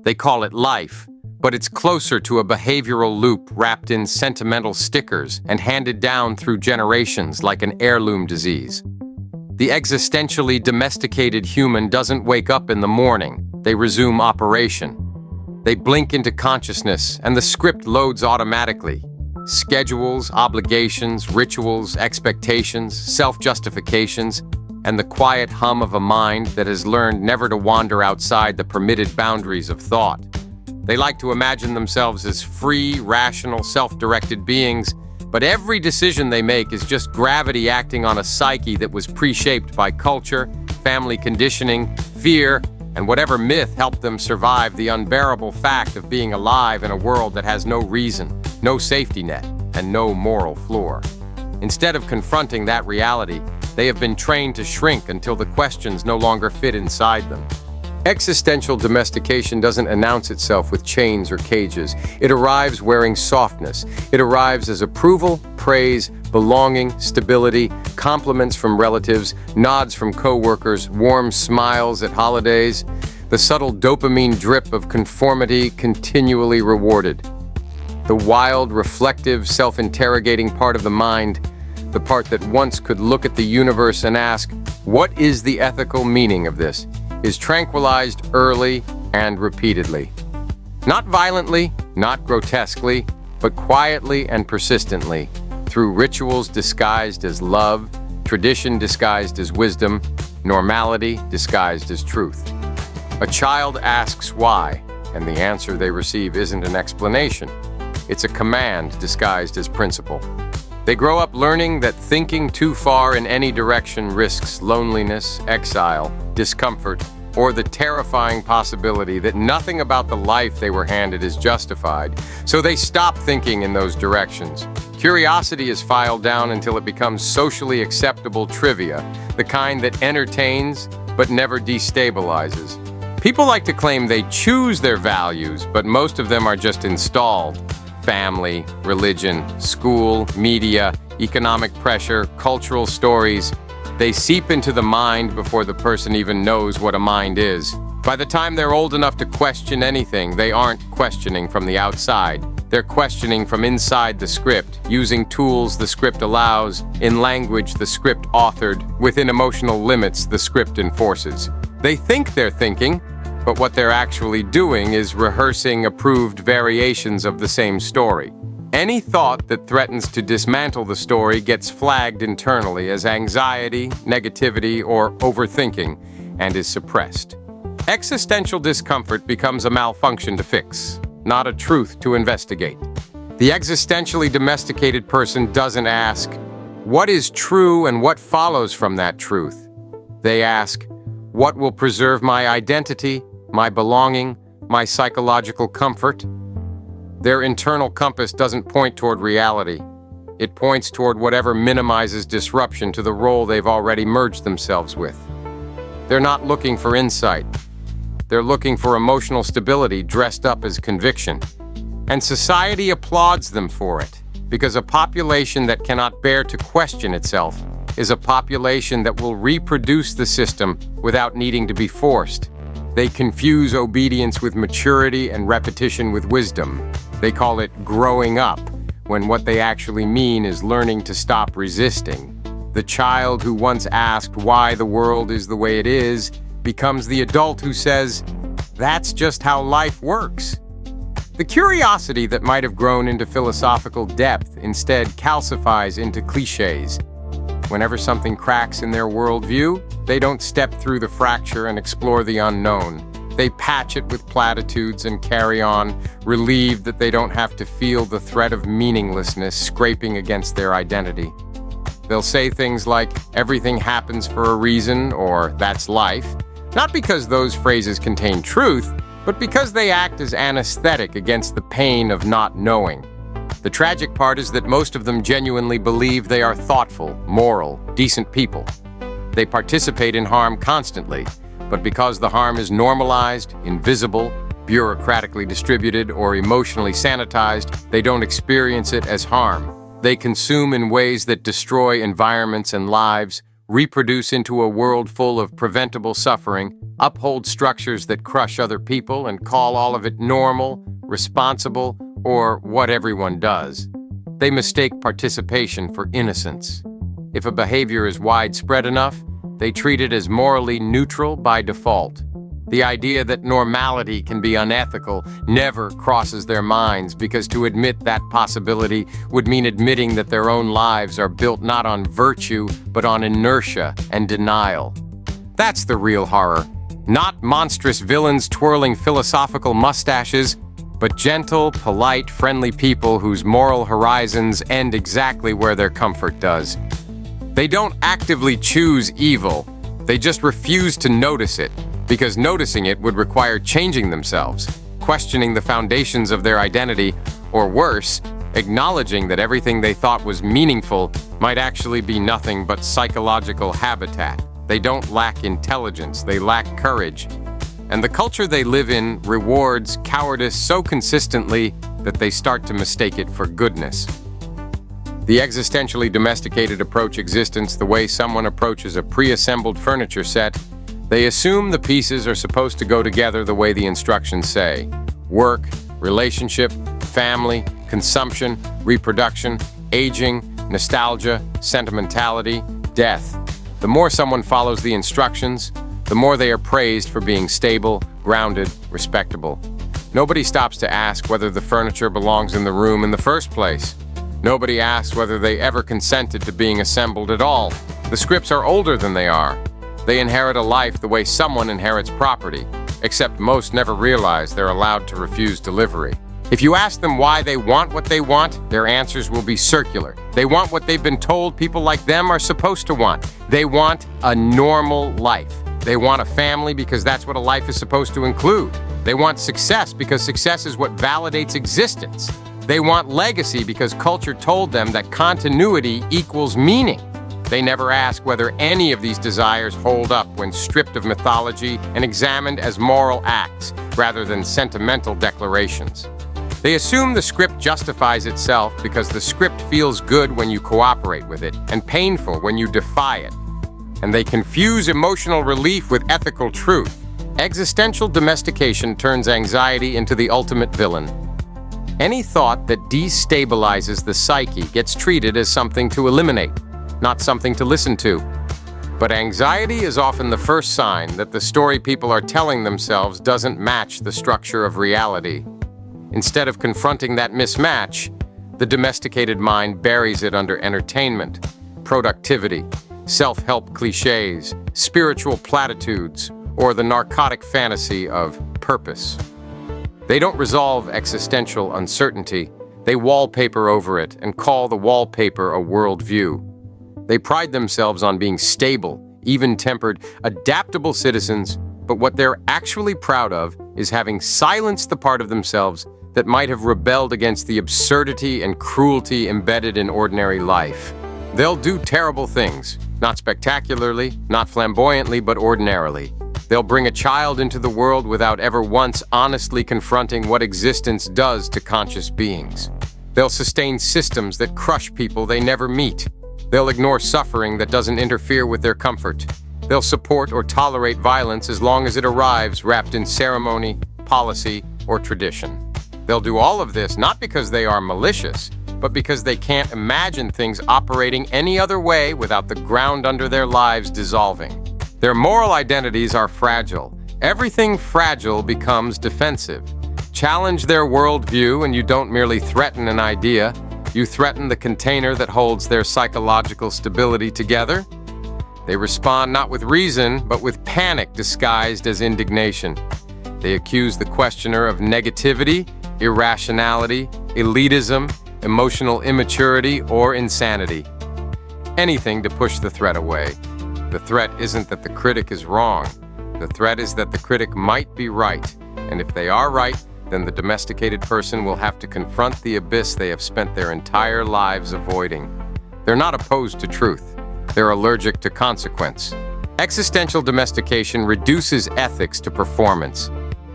They call it life, but it's closer to a behavioral loop wrapped in sentimental stickers and handed down through generations like an heirloom disease. The existentially domesticated human doesn't wake up in the morning. They resume operation. They blink into consciousness, and the script loads automatically. Schedules, obligations, rituals, expectations, self-justifications, and the quiet hum of a mind that has learned never to wander outside the permitted boundaries of thought. They like to imagine themselves as free, rational, self-directed beings, but every decision they make is just gravity acting on a psyche that was pre-shaped by culture, family conditioning, fear, and whatever myth helped them survive the unbearable fact of being alive in a world that has no reason, no safety net, and no moral floor. Instead of confronting that reality, they have been trained to shrink until the questions no longer fit inside them. Existential domestication doesn't announce itself with chains or cages. It arrives wearing softness. It arrives as approval, praise, belonging, stability, compliments from relatives, nods from coworkers, warm smiles at holidays, the subtle dopamine drip of conformity continually rewarded. The wild, reflective, self-interrogating part of the mind, the part that once could look at the universe and ask, what is the ethical meaning of this, is tranquilized early and repeatedly. Not violently, not grotesquely, but quietly and persistently, through rituals disguised as love, tradition disguised as wisdom, normality disguised as truth. A child asks why, and the answer they receive isn't an explanation. It's a command disguised as principle. They grow up learning that thinking too far in any direction risks loneliness, exile, discomfort, or the terrifying possibility that nothing about the life they were handed is justified, so they stop thinking in those directions. Curiosity is filed down until it becomes socially acceptable trivia, the kind that entertains but never destabilizes. People like to claim they choose their values, but most of them are just installed. Family, religion, school, media, economic pressure, cultural stories. They seep into the mind before the person even knows what a mind is. By the time they're old enough to question anything, they aren't questioning from the outside. They're questioning from inside the script, using tools the script allows, in language the script authored, within emotional limits the script enforces. They think they're thinking, but what they're actually doing is rehearsing approved variations of the same story. Any thought that threatens to dismantle the story gets flagged internally as anxiety, negativity, or overthinking, and is suppressed. Existential discomfort becomes a malfunction to fix, not a truth to investigate. The existentially domesticated person doesn't ask, what is true and what follows from that truth? They ask, what will preserve my identity, my belonging, my psychological comfort? Their internal compass doesn't point toward reality. It points toward whatever minimizes disruption to the role they've already merged themselves with. They're not looking for insight. They're looking for emotional stability dressed up as conviction. And society applauds them for it, because a population that cannot bear to question itself is a population that will reproduce the system without needing to be forced. They confuse obedience with maturity and repetition with wisdom. They call it growing up, when what they actually mean is learning to stop resisting. The child who once asked why the world is the way it is becomes the adult who says, that's just how life works. The curiosity that might have grown into philosophical depth instead calcifies into cliches. Whenever something cracks in their worldview, they don't step through the fracture and explore the unknown. They patch it with platitudes and carry on, relieved that they don't have to feel the threat of meaninglessness scraping against their identity. They'll say things like, everything happens for a reason, or that's life, not because those phrases contain truth, but because they act as anesthetic against the pain of not knowing. The tragic part is that most of them genuinely believe they are thoughtful, moral, decent people. They participate in harm constantly, but because the harm is normalized, invisible, bureaucratically distributed, or emotionally sanitized, they don't experience it as harm. They consume in ways that destroy environments and lives, reproduce into a world full of preventable suffering, uphold structures that crush other people, and call all of it normal, responsible, or what everyone does. They mistake participation for innocence. If a behavior is widespread enough, they treat it as morally neutral by default. The idea that normality can be unethical never crosses their minds, because to admit that possibility would mean admitting that their own lives are built not on virtue, but on inertia and denial. That's the real horror. Not monstrous villains twirling philosophical mustaches, but gentle, polite, friendly people whose moral horizons end exactly where their comfort does. They don't actively choose evil, they just refuse to notice it, because noticing it would require changing themselves, questioning the foundations of their identity, or worse, acknowledging that everything they thought was meaningful might actually be nothing but psychological habitat. They don't lack intelligence, they lack courage. And the culture they live in rewards cowardice so consistently that they start to mistake it for goodness. The existentially domesticated approach existence the way someone approaches a pre-assembled furniture set. They assume the pieces are supposed to go together the way the instructions say. Work, relationship, family, consumption, reproduction, aging, nostalgia, sentimentality, death. The more someone follows the instructions, the more they are praised for being stable, grounded, respectable. Nobody stops to ask whether the furniture belongs in the room in the first place. Nobody asks whether they ever consented to being assembled at all. The scripts are older than they are. They inherit a life the way someone inherits property, except most never realize they're allowed to refuse delivery. If you ask them why they want what they want, their answers will be circular. They want what they've been told people like them are supposed to want. They want a normal life. They want a family because that's what a life is supposed to include. They want success because success is what validates existence. They want legacy because culture told them that continuity equals meaning. They never ask whether any of these desires hold up when stripped of mythology and examined as moral acts rather than sentimental declarations. They assume the script justifies itself because the script feels good when you cooperate with it and painful when you defy it. And they confuse emotional relief with ethical truth. Existential domestication turns anxiety into the ultimate villain. Any thought that destabilizes the psyche gets treated as something to eliminate, not something to listen to. But anxiety is often the first sign that the story people are telling themselves doesn't match the structure of reality. Instead of confronting that mismatch, the domesticated mind buries it under entertainment, productivity, self-help cliches, spiritual platitudes, or the narcotic fantasy of purpose. They don't resolve existential uncertainty. They wallpaper over it and call the wallpaper a worldview. They pride themselves on being stable, even-tempered, adaptable citizens, but what they're actually proud of is having silenced the part of themselves that might have rebelled against the absurdity and cruelty embedded in ordinary life. They'll do terrible things, not spectacularly, not flamboyantly, but ordinarily. They'll bring a child into the world without ever once honestly confronting what existence does to conscious beings. They'll sustain systems that crush people they never meet. They'll ignore suffering that doesn't interfere with their comfort. They'll support or tolerate violence as long as it arrives wrapped in ceremony, policy, or tradition. They'll do all of this not because they are malicious, but because they can't imagine things operating any other way without the ground under their lives dissolving. Their moral identities are fragile. Everything fragile becomes defensive. Challenge their worldview and you don't merely threaten an idea, you threaten the container that holds their psychological stability together. They respond not with reason, but with panic disguised as indignation. They accuse the questioner of negativity, irrationality, elitism, emotional immaturity, or insanity. Anything to push the threat away. The threat isn't that the critic is wrong. The threat is that the critic might be right. And if they are right, then the domesticated person will have to confront the abyss they have spent their entire lives avoiding. They're not opposed to truth. They're allergic to consequence. Existential domestication reduces ethics to performance.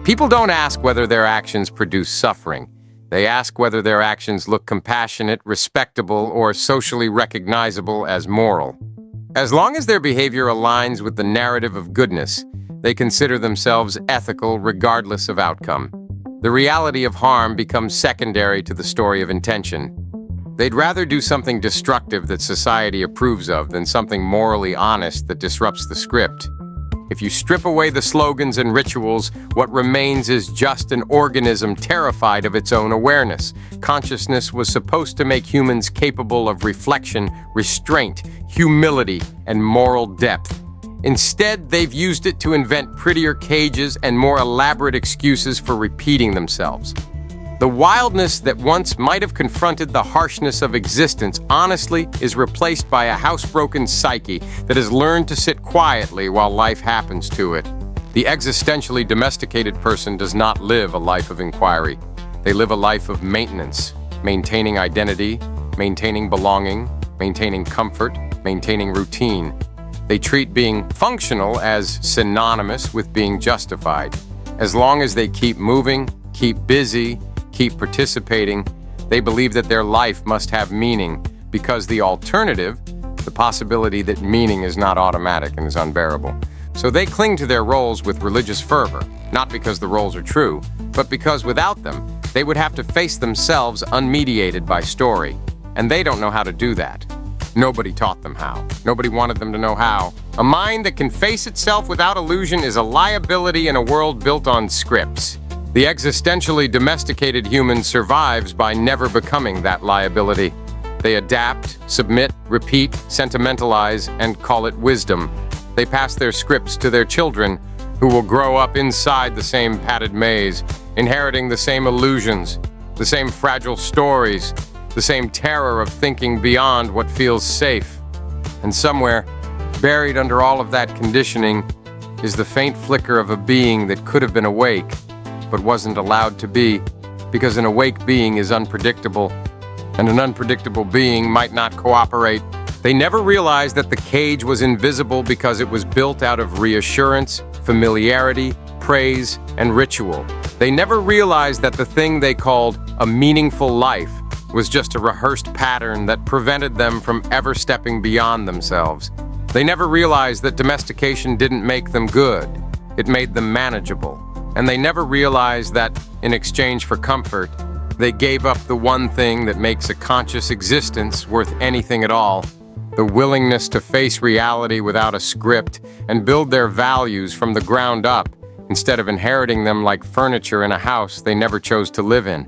People don't ask whether their actions produce suffering. They ask whether their actions look compassionate, respectable, or socially recognizable as moral. As long as their behavior aligns with the narrative of goodness, they consider themselves ethical regardless of outcome. The reality of harm becomes secondary to the story of intention. They'd rather do something destructive that society approves of than something morally honest that disrupts the script. If you strip away the slogans and rituals, what remains is just an organism terrified of its own awareness. Consciousness was supposed to make humans capable of reflection, restraint, humility, and moral depth. Instead, they've used it to invent prettier cages and more elaborate excuses for repeating themselves. The wildness that once might have confronted the harshness of existence, honestly, is replaced by a housebroken psyche that has learned to sit quietly while life happens to it. The existentially domesticated person does not live a life of inquiry. They live a life of maintenance, maintaining identity, maintaining belonging, maintaining comfort, maintaining routine. They treat being functional as synonymous with being justified. As long as they keep moving, keep busy, keep participating, they believe that their life must have meaning, because the alternative, the possibility that meaning is not automatic and is unbearable. So they cling to their roles with religious fervor, not because the roles are true, but because without them, they would have to face themselves unmediated by story. And they don't know how to do that. Nobody taught them how. Nobody wanted them to know how. A mind that can face itself without illusion is a liability in a world built on scripts. The existentially domesticated human survives by never becoming that liability. They adapt, submit, repeat, sentimentalize, and call it wisdom. They pass their scripts to their children, who will grow up inside the same padded maze, inheriting the same illusions, the same fragile stories, the same terror of thinking beyond what feels safe. And somewhere, buried under all of that conditioning, is the faint flicker of a being that could have been awake, but wasn't allowed to be, because an awake being is unpredictable, and an unpredictable being might not cooperate. They never realized that the cage was invisible because it was built out of reassurance, familiarity, praise, and ritual. They never realized that the thing they called a meaningful life was just a rehearsed pattern that prevented them from ever stepping beyond themselves. They never realized that domestication didn't make them good, it made them manageable. And they never realized that, in exchange for comfort, they gave up the one thing that makes a conscious existence worth anything at all: the willingness to face reality without a script and build their values from the ground up, instead of inheriting them like furniture in a house they never chose to live in.